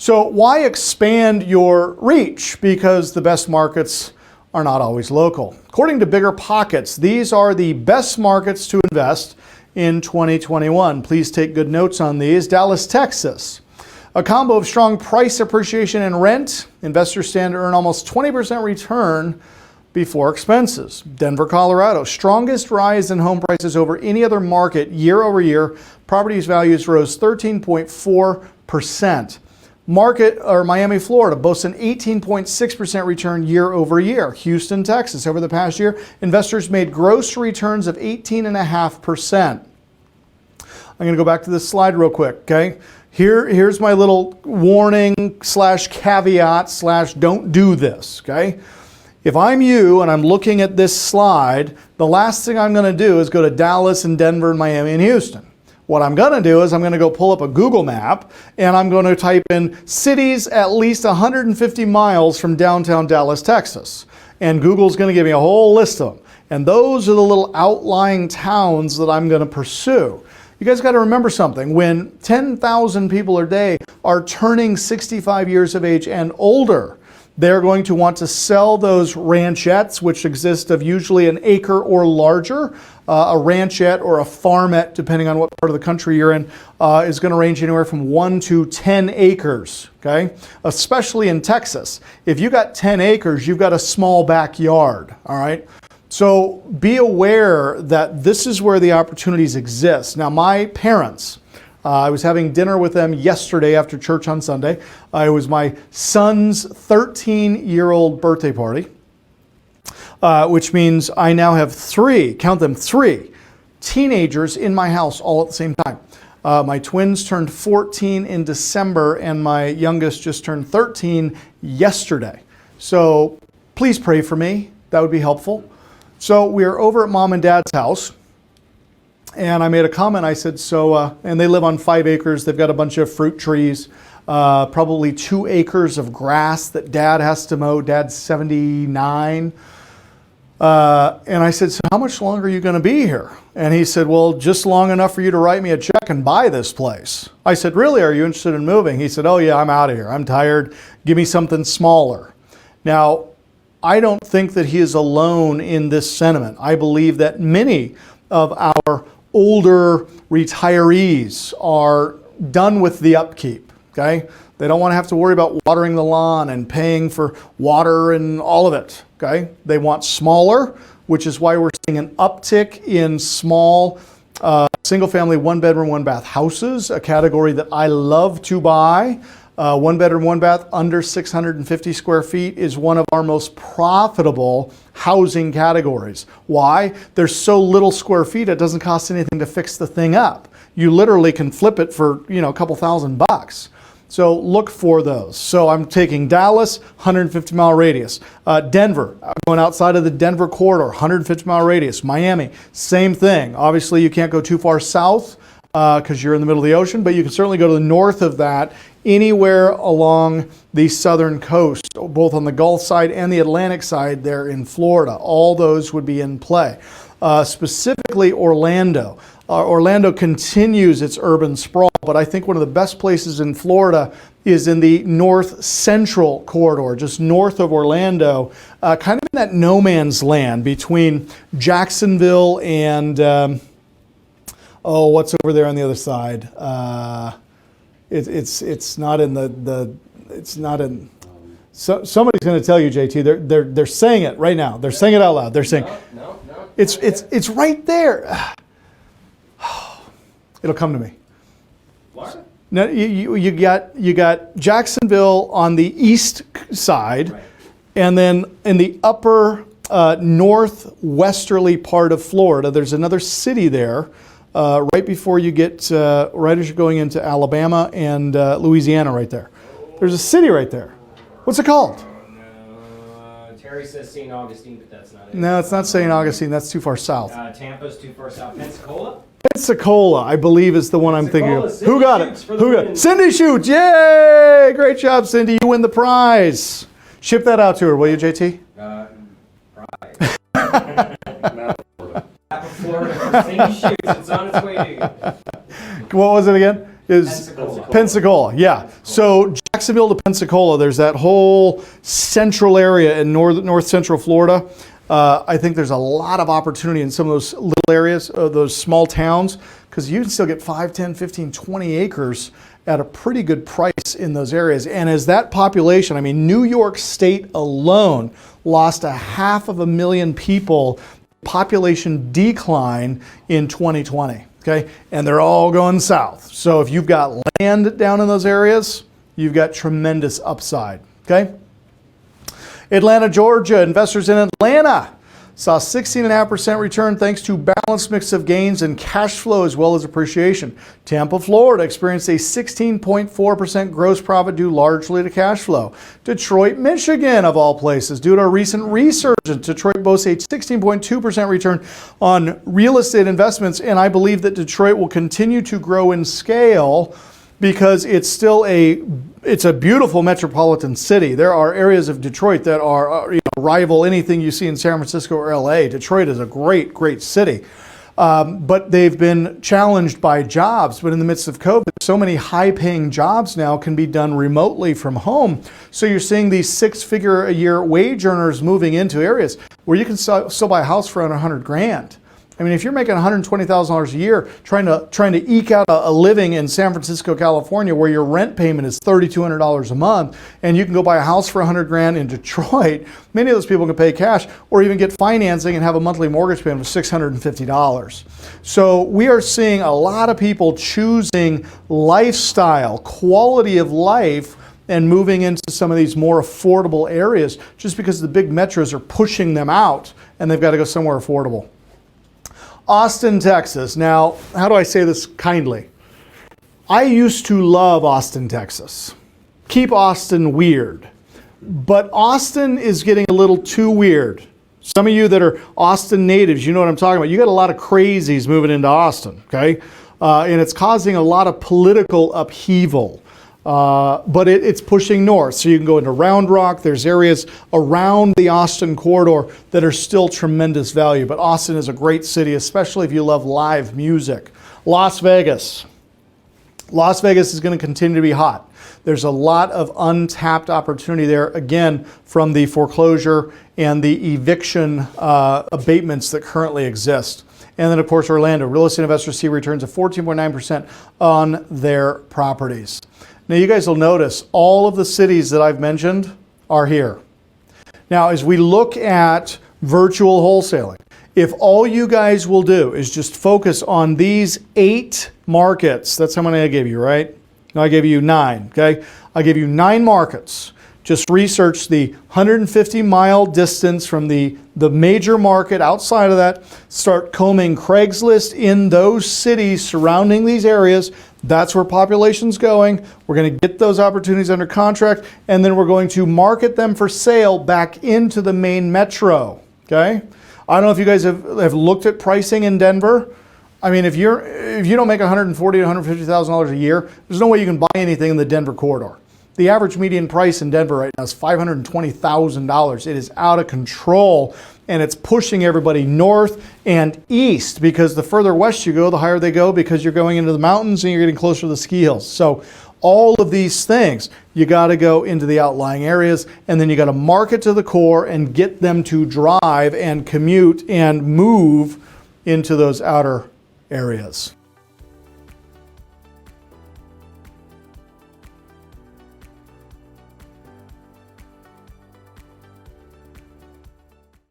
So why expand your reach? Because the best markets are not always local. According to Bigger Pockets, these are the best markets to invest in 2021. Please take good notes on these. Dallas, Texas. A combo of strong price appreciation and rent. Investors stand to earn almost 20% return before expenses. Denver, Colorado. Strongest rise in home prices over any other market year over year. Properties values rose 13.4%. Miami, Florida boasts an 18.6% return year over year. Houston, Texas. Over the past year, investors made gross returns of 18.5%. I'm going to go back to this slide real quick, okay? Here's my little warning / caveat / don't do this, okay? If I'm you and I'm looking at this slide, the last thing I'm going to do is go to Dallas and Denver and Miami and Houston. What I'm going to do is I'm going to go pull up a Google map and I'm going to type in cities at least 150 miles from downtown Dallas, Texas. And Google's going to give me a whole list of them. And those are the little outlying towns that I'm going to pursue. You guys got to remember something. When 10,000 people a day are turning 65 years of age and older, they're going to want to sell those ranchettes, which exist of usually an acre or larger. A ranchette or a farmette, depending on what part of the country you're in, is going to range anywhere from 1 to 10 acres, okay? Especially in Texas. If you got 10 acres, you've got a small backyard, all right? So be aware that this is where the opportunities exist. Now, my parents, I was having dinner with them yesterday after church on Sunday. It was my son's 13-year-old birthday party, which means I now have three teenagers in my house all at the same time. My twins turned 14 in December, and my youngest just turned 13 yesterday. So please pray for me. That would be helpful. So we are over at Mom and Dad's house. And I made a comment. I said, and they live on 5 acres. They've got a bunch of fruit trees, probably 2 acres of grass that Dad has to mow. Dad's 79. And I said, so how much longer are you going to be here? And he said, well, just long enough for you to write me a check and buy this place. I said, really? Are you interested in moving? He said, oh yeah, I'm out of here. I'm tired. Give me something smaller. Now, I don't think that he is alone in this sentiment. I believe that many of our older retirees are done with the upkeep, okay? They don't want to have to worry about watering the lawn and paying for water and all of it, okay? They want smaller, which is why we're seeing an uptick in small single-family, one-bedroom, one-bath houses, a category that I love to buy. One-bedroom, one-bath under 650 square feet is one of our most profitable housing categories. Why? There's so little square feet, it doesn't cost anything to fix the thing up. You literally can flip it for, a couple $1,000. So look for those. So I'm taking Dallas, 150-mile radius. Denver, I'm going outside of the Denver corridor, 150-mile radius. Miami, same thing. Obviously, you can't go too far south because you're in the middle of the ocean, but you can certainly go to the north of that, anywhere along the southern coast, both on the Gulf side and the Atlantic side there in Florida. All those would be in play. Specifically Orlando. Orlando continues its urban sprawl, but I think one of the best places in Florida is in the north central corridor, just north of Orlando, kind of in that no man's land between Jacksonville and, what's over there on the other side? It's not in it's not in. So somebody's going to tell you, JT. They're saying it right now. They're saying it out loud. They're saying, no. It's right there. It'll come to me. Florida? No, you got Jacksonville on the east side, Right. and then in the upper northwesterly part of Florida, there's another city there. Right before you get, right as you're going into Alabama and Louisiana right there. There's a city right there. What's it called? No, Terry says St. Augustine, but that's not it. No, it's not St. Augustine. That's too far south. Tampa's too far south. Pensacola? Pensacola, I believe, is the one I'm thinking of. Cindy Who got it? shoots for the Who got win. it? Cindy Shoots. Yay! Great job, Cindy. You win the prize. Ship that out to her, will you, JT? Florida. Cindy Shoots. It's on its way to you. What was it again? is Pensacola. Pensacola, yeah. So Jacksonville to Pensacola, there's that whole central area in north central Florida. I think there's a lot of opportunity in some of those little areas, those small towns, because you can still get 5, 10, 15, 20 acres at a pretty good price in those areas. And as that population, I mean, New York State alone lost 500,000 people, population decline in 2020, okay? And they're all going south. So if you've got land down in those areas, you've got tremendous upside, okay? Atlanta, Georgia, investors in Atlanta saw 16.5% return thanks to balanced mix of gains and cash flow as well as appreciation. Tampa, Florida experienced a 16.4% gross profit due largely to cash flow. Detroit, Michigan, of all places, due to a recent resurgence, Detroit boasts a 16.2% return on real estate investments, and I believe that Detroit will continue to grow in scale because it's still it's a beautiful metropolitan city. There are areas of Detroit that are rival anything you see in San Francisco or LA. Detroit is a great, great city. But they've been challenged by jobs. But in the midst of COVID, so many high-paying jobs now can be done remotely from home. So you're seeing these 6-figure-a-year wage earners moving into areas where you can still buy a house for under 100 grand. I mean, if you're making $120,000 a year trying to eke out a living in San Francisco, California, where your rent payment is $3,200 a month, and you can go buy a house for 100 grand in Detroit, many of those people can pay cash or even get financing and have a monthly mortgage payment of $650. So we are seeing a lot of people choosing lifestyle, quality of life, and moving into some of these more affordable areas just because the big metros are pushing them out and they've got to go somewhere affordable. Austin, Texas. Now, how do I say this kindly? I used to love Austin, Texas. Keep Austin weird. But Austin is getting a little too weird. Some of you that are Austin natives, you know what I'm talking about. You got a lot of crazies moving into Austin, okay? And it's causing a lot of political upheaval. But it's pushing north. So you can go into Round Rock. There's areas around the Austin corridor that are still tremendous value. But Austin is a great city, especially if you love live music. Las Vegas. Las Vegas is going to continue to be hot. There's a lot of untapped opportunity there, again, from the foreclosure and the eviction abatements that currently exist. And then, of course, Orlando. Real estate investors see returns of 14.9% on their properties. Now, you guys will notice all of the cities that I've mentioned are here. Now, as we look at virtual wholesaling, if all you guys will do is just focus on these 8 markets, that's how many I gave you, right? No, I gave you 9, okay? I gave you 9 markets. Just research the 150-mile distance from the major market. Outside of that, start combing Craigslist in those cities surrounding these areas. That's where population's going. We're going to get those opportunities under contract, and then we're going to market them for sale back into the main metro, okay? I don't know if you guys have looked at pricing in Denver. I mean, if you don't make $140,000 to $150,000 a year, there's no way you can buy anything in the Denver corridor. The average median price in Denver right now is $520,000. It is out of control, and it's pushing everybody north and east because the further west you go, the higher they go because you're going into the mountains and you're getting closer to the ski hills. So all of these things, you got to go into the outlying areas, and then you got to market to the core and get them to drive and commute and move into those outer areas.